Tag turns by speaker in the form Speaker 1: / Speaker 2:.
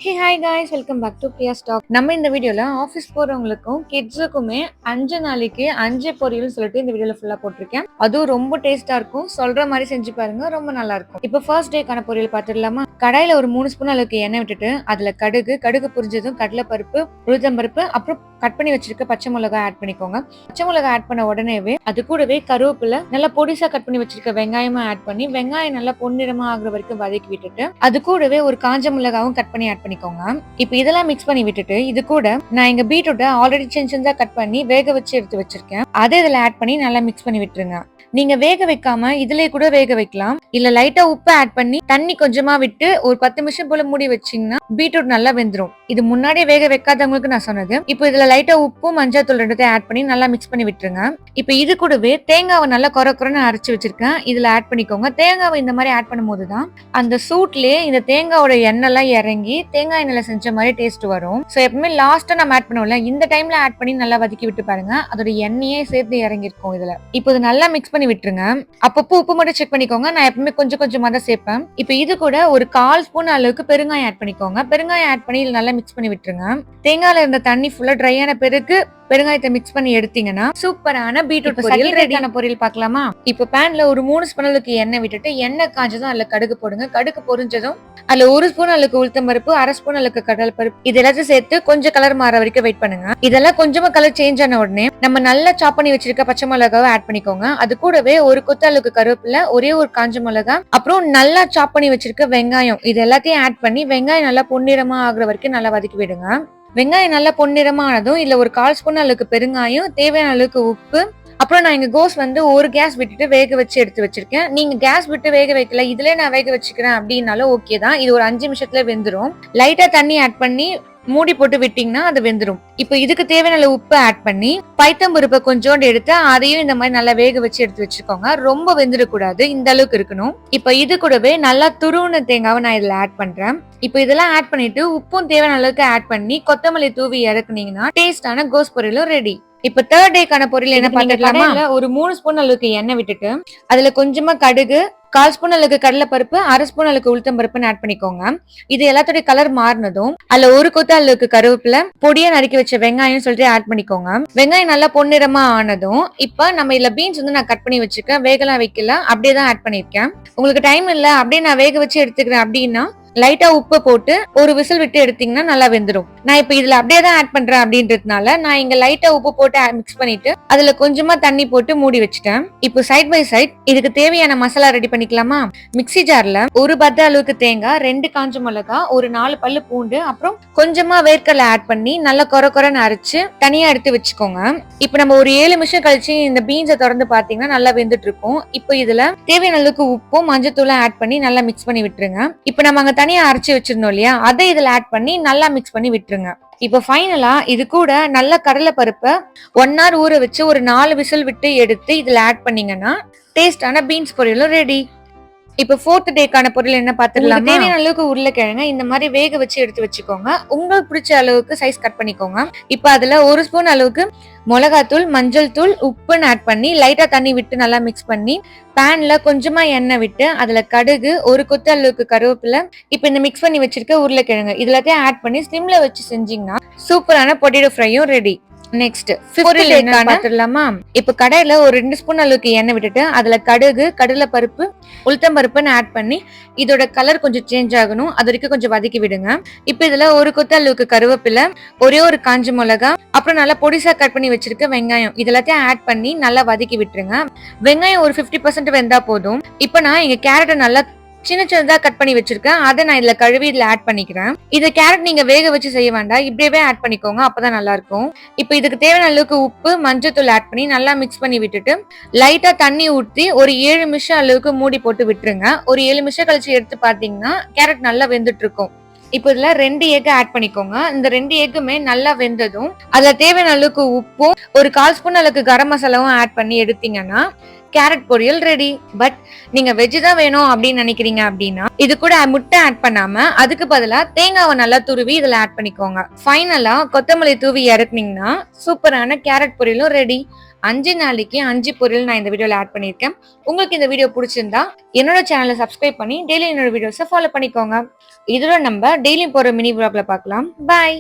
Speaker 1: Hey hi guys, welcome back to Priya stock. நம்ம இந்த வீடியோல ஆஃபீஸ் போறவங்களுக்கும் கிட்ஸுக்குமே 5 நாளைக்கு 5 பொரியல் சொல்லிட்டு இந்த வீடியோல ஃபுல்லா போட்டிருக்கேன். அதுவும் ரொம்ப டேஸ்டா இருக்கும். சொல்ற மாதிரி செஞ்சு பாருங்க, ரொம்ப நல்லா இருக்கும். இப்போ ஃபர்ஸ்ட் டேக்கான பொரியல் பார்த்துடலாமா? கடாயில ஒரு 3 ஸ்பூன் அளவுக்கு எண்ணெய் விட்டுட்டு அதுல கடுகு புரிஞ்சதும் கடலைப்பருப்பு, உளுத்தம்பருப்பு, அப்புறம் கட் பண்ணி வச்சிருக்க பச்சை மிளகாய் ஆட் பண்ணிக்கோங்க. பச்சை மிளகாய் ஆட் பண்ண உடனேவே அது கூடவே கருவேப்பிலை, நல்லா பொடிசா கட் பண்ணி வச்சிருக்க வெங்காயமா ஆட் பண்ணி வெங்காயம் நல்லா பொன்னிறமா ஆகுற வரைக்கும் வதக்கி விட்டுட்டு அது கூடவே ஒரு காஞ்ச மிளகாவும் கட் பண்ணி ஆட் பண்ணிக்கோங்க. இப்போ இதெல்லாம் மிக்ஸ் பண்ணி விட்டுட்டு இது கூட நான் இங்க பீட்ரூட்டை ஆல்ரெடி சின்ன கட் பண்ணி வேக வச்சு எடுத்து வச்சிருக்கேன். அதை இதுல ஆட் பண்ணி நல்லா மிக்ஸ் பண்ணி விட்டுருங்க. நீங்க வேக வைக்காம இதுலயே கூட வேக வைக்கலாம். இல்ல லைட்டா உப்பு ஆட் பண்ணி தண்ணி கொஞ்சமா விட்டு ஒரு 10 நிமிஷம் போல மூடி வச்சீங்கன்னா பீட்ரூட் நல்லா வெந்துரும். இது முன்னாடியே வேக வைக்காதவங்களுக்கு நான் சொன்னது. இப்போ இதுல லைட்டா உப்பு மஞ்சள் தூள் ரெண்டுத்தையும் ஆட் பண்ணி நல்லா மிக்ஸ் பண்ணி விட்டுருங்க. இப்போ இது கூடவே தேங்காவை நல்லா குறைன்னு அரைச்சு வச்சிருக்கேன். இதுல ஆட் பண்ணிக்கோங்க. தேங்காவை இந்த மாதிரி ஆட் பண்ணும் போதுதான் அந்த சூட்லயே இந்த தேங்காவோட எண்ணெய் எல்லாம் இறங்கி தேங்காய் எண்ணெயில செஞ்ச மாதிரி டேஸ்ட் வரும். சோ எப்பவுமே லாஸ்டா நம்ம ஆட் பண்ணுவோம்ல, இந்த டைம்ல ஆட் பண்ணி நல்லா வதக்கி விட்டு பாருங்க. அதோட எண்ணெயே சேர்த்து இறங்கி இருக்கும் இதுல. இப்போ இது நல்லா மிக்ஸ் பண்ணி விட்டுருங்க. அப்பப்போ உப்பு மட்டும் செக் பண்ணிக்கோங்க. நான் எப்பவுமே கொஞ்சம் கொஞ்சமா தான் சேர்ப்பேன். இப்போ இது கூட ஒரு 1/4 ஸ்பூன் அளவுக்கு பெருங்காயம் ஆட் பண்ணிக்கோங்க. பெருங்காயம் ஆட் பண்ணி நல்லா மிக்ஸ் பண்ணி விட்டுருங்க. தேங்காயில இருந்த தண்ணி ஃபுல்லா ட்ரை ஆன பிறகு பெருங்காயத்தை மிக்ஸ் பண்ணி எடுத்தீங்கன்னா சூப்பரான பீட்ரூட் பொரியல் ரெடியான பொரியல் பார்க்கலாமா? இப்போ பேன்ல ஒரு 3 ஸ்பூன் அளவுக்கு எண்ணெய் விட்டுட்டு எண்ணெய் காஞ்சதும் அதுல கடுகு போடுங்க. கடுகு பொரிஞ்சதும் அதுல 1 ஸ்பூன் அளவுக்கு உளுத்தம் பருப்பு, 1/2 ஸ்பூன் அளவுக்கு கடலை பருப்பு, இது எல்லாத்தையும் சேர்த்து கொஞ்சம் கலர் மாற வரைக்கும் வெயிட் பண்ணுங்க. இதெல்லாம் கொஞ்சமா கலர் சேஞ்ச் ஆன உடனே நம்ம நல்லா சாப் பண்ணி வச்சிருக்க பச்சை மிளகாவை ஆட் பண்ணிக்கோங்க. அது கூடவே ஒரு கொத்து அளவுக்கு கருவேப்பிலை, ஒரே ஒரு காஞ்ச மிளகா, அப்புறம் நல்லா சாப் பண்ணி வச்சிருக்க வெங்காயம், இது எல்லாத்தையும் ஆட் பண்ணி வெங்காயம் நல்லா பொன்னிறமா ஆகுற வரைக்கும் நல்லா வதக்கி விடுங்க. வெங்காயம் நல்லா பொன்னிறமானதும் இல்ல ஒரு 1/4 ஸ்பூன் அளவுக்கு பெருங்காயம், தேவையான அளவுக்கு உப்பு, அப்புறம் நான் இங்க கோஸ் ஒரு கேஸ் விட்டுட்டு வேக வச்சு எடுத்து வச்சிருக்கேன். நீங்க கேஸ் விட்டு வேக வைக்கல, இதுலயே நான் வேக வச்சுக்கிறேன் அப்படின்னாலும் ஓகே தான். இது ஒரு 5 நிமிஷத்துல வெந்துரும். லைட்டா தண்ணி ஆட் பண்ணி மூடி போட்டு விட்டீங்கன்னா அது வெந்துரும். இப்போ இதுக்கு தேவையான உப்பு ஆட் பண்ணி பைத்தம்பருப்பை கொஞ்சோண்டு எடுத்து அதையும் இந்த மாதிரி நல்லா வேக வச்சு எடுத்து வச்சுக்கோங்க. ரொம்ப வெந்துடக்கூடாது, இந்த அளவுக்கு இருக்கணும். இப்போ இது கூடவே நல்லா துருவுன தேங்காவை நான் இதுல ஆட் பண்றேன். இப்போ இதெல்லாம் ஆட் பண்ணிட்டு உப்பும் தேவையான அளவுக்கு ஆட் பண்ணி கொத்தமல்லி தூவி இறக்குனீங்கன்னா டேஸ்டான கோஸ் பொரியலும் ரெடி. இப்ப தேர்ட் டேக்கான பொரியல் என்ன பண்ணிடலாமா? ஒரு 3 ஸ்பூன் அளவுக்கு எண்ணெய் விட்டுட்டு அதுல கொஞ்சமா கடுகு, 1/4 ஸ்பூன் அளவுக்கு கடலைப்பருப்பு, 1/2 ஸ்பூன் அளவுக்கு உளுத்தம் பருப்புன்னு ஆட் பண்ணிக்கோங்க. இது எல்லாத்தோட கலர் மாறினதும் அதுல ஒரு கொத்து அளவுக்கு கருவேப்பிலை, பொடியா நறுக்கி வச்ச வெங்காயம் சொல்லிட்டு ஆட் பண்ணிக்கோங்க. வெங்காயம் நல்லா பொன்னிறமா ஆனதும் இப்ப நம்ம இதுல பீன்ஸ் நான் கட் பண்ணி வச்சுக்கேன். வேகலாம் வைக்கல, அப்படியே தான் ஆட் பண்ணிருக்கேன். உங்களுக்கு டைம் இல்ல அப்படியே நான் வேக வச்சு எடுத்துக்கிறேன் அப்படின்னா லைட்டா உப்பு போட்டு ஒரு விசில் விட்டு எடுத்தீங்கன்னா நல்லா வெந்துடும். நான் இப்ப இதுல அப்படியே தான் ஆட் பண்றேன் அப்படின்றதுனால நான் இங்க லைட்டா உப்பு போட்டு மிக்ஸ் பண்ணிட்டு அதுல கொஞ்சமா தண்ணி போட்டு மூடி வச்சுட்டேன். இப்போ சைட் பை சைட் இதுக்கு தேவையான மசாலா ரெடி பண்ணிக்கலாமா? மிக்ஸி ஜார்ல ஒரு பத்த அளவுக்கு தேங்காய், 2 காஞ்ச மிளகா, ஒரு 4 பல்லு பூண்டு, அப்புறம் கொஞ்சமா வேர்க்கடலை ஆட் பண்ணி நல்லா கொரன்னு அரைச்சு தனியா எடுத்து வச்சுக்கோங்க. இப்ப நம்ம ஒரு 7 நிமிஷம் கழிச்சு இந்த பீன்ஸை திறந்து பாத்தீங்கன்னா நல்லா வெந்துட்டு இருக்கும். இப்போ இதுல தேவையான அளவுக்கு உப்பும் மஞ்சத்தூளும் ஆட் பண்ணி நல்லா மிக்ஸ் பண்ணி விட்டுருங்க. இப்ப நம்ம தனியா அரைச்சு வச்சிருந்தோம் இல்லையா, அதை இதுல ஆட் பண்ணி நல்லா மிக்ஸ் பண்ணி விட்டுருங்க. இப்ப ஃபைனலா இது கூட நல்ல கடலை பருப்பை 1 hour ஊற வச்சு ஒரு 4 விசில் விட்டு எடுத்து இதுல ஆட் பண்ணீங்கன்னா டேஸ்டான பீன்ஸ் பொரியலும் ரெடி. இப்ப 4th டேக்கான பொரியல் என்ன பாத்துக்கலாம்? தேவையான அளவுக்கு உருளைக்கிழங்க இந்த மாதிரி வேக வச்சு எடுத்து வச்சுக்கோங்க. உங்களுக்கு பிடிச்ச அளவுக்கு சைஸ் கட் பண்ணிக்கோங்க. இப்ப அதுல 1 ஸ்பூன் அளவுக்கு மிளகாத்தூள், மஞ்சள் தூள், உப்புன்னு ஆட் பண்ணி லைட்டா தண்ணி விட்டு நல்லா மிக்ஸ் பண்ணி பேன்ல கொஞ்சமா எண்ணெய் விட்டு அதுல கடுகு, ஒரு கொத்து அளவுக்கு கருவேப்பிலை, இப்ப இந்த மிக்ஸ் பண்ணி வச்சிருக்க உருளைக்கிழங்கு இது எல்லாத்தையும் ஆட் பண்ணி சிம்ல வச்சு செஞ்சீங்கன்னா சூப்பரான பொட்டேட்டோ ஃப்ரையும் ரெடி. நெக்ஸ்ட் பாத்துடலாமா? இப்ப கடையில ஒரு 2 ஸ்பூன் அளவுக்கு எண்ணெய் விட்டுட்டு அதுல கடுகு, கடலை பருப்பு, உளுத்தம் பருப்புன்னு ஆட் பண்ணி இதோட கலர் கொஞ்சம் சேஞ்ச் ஆகணும், அது வரைக்கும் கொஞ்சம் வதக்கி விடுங்க. இப்ப இதுல ஒரு கொத்து அளவுக்கு கருவேப்பிலை, ஒரே ஒரு காஞ்ச மிளகா, அப்புறம் நல்லா பொடிசா கட் பண்ணி வச்சிருக்க வெங்காயம் இது எல்லாத்தையும் ஆட் பண்ணி நல்லா வதக்கி விட்டுருங்க. வெங்காயம் ஒரு 50% வெந்தா போதும். இப்ப நான் இங்க கேரட்டை நல்லா சின்னதா கட் பண்ணி வச்சிருக்கேன். அதை நான் இதுல கழுவி இதுல ஆட் பண்ணிக்கிறேன். இது கேரட் நீங்க வேக வச்சு செய்ய வேண்டாம், இப்படியே ஆட் பண்ணிக்கோங்க, அப்பதான் நல்லா இருக்கும். இப்ப இதுக்கு தேவையான அளவுக்கு உப்பு, மஞ்சத்தூள் ஆட் பண்ணி நல்லா மிக்ஸ் பண்ணி விட்டுட்டு லைட்டா தண்ணி ஊற்றி ஒரு 7 நிமிஷம் அளவுக்கு மூடி போட்டு விட்டுருங்க. ஒரு 7 நிமிஷம் கழிச்சு எடுத்து பாத்தீங்கன்னா கேரட் நல்லா வெந்துட்டு இருக்கும். இப்போ இதுல 2 எக் ஆட் பண்ணிக்கோங்க. இந்த 2 எக்குமே நல்லா வெந்ததும் அதுல தேவையான அளவுக்கு உப்பும் ஒரு 1/4 ஸ்பூன் அளவுக்கு கரம் மசாலாவும் ஆட் பண்ணி எடுத்தீங்கன்னா கேரட் பொரியல் ரெடி. பட் நீங்க வெஜ் தான் வேணும் அப்படின்னு நினைக்கிறீங்க அப்படின்னா இது கூட முட்டை ஆட் பண்ணாம அதுக்கு பதிலா தேங்காவை நல்லா துருவி இதுல ஆட் பண்ணிக்கோங்க. ஃபைனலா கொத்தமல்லி தூவி இறக்குனீங்கன்னா சூப்பரான கேரட் பொரியலும் ரெடி. 5 நாளைக்கு 5 பொரியல் நான் இந்த வீடியோல ஆட் பண்ணியிருக்கேன். உங்களுக்கு இந்த வீடியோ பிடிச்சிருந்தா என்னோட சேனலை சப்ஸ்கிரைப் பண்ணி டெய்லி என்னோட வீடியோஸை ஃபாலோ பண்ணிக்கோங்க. இதோட நம்ம டெய்லியும் போற மினி vlogல பார்க்கலாம். பாய்.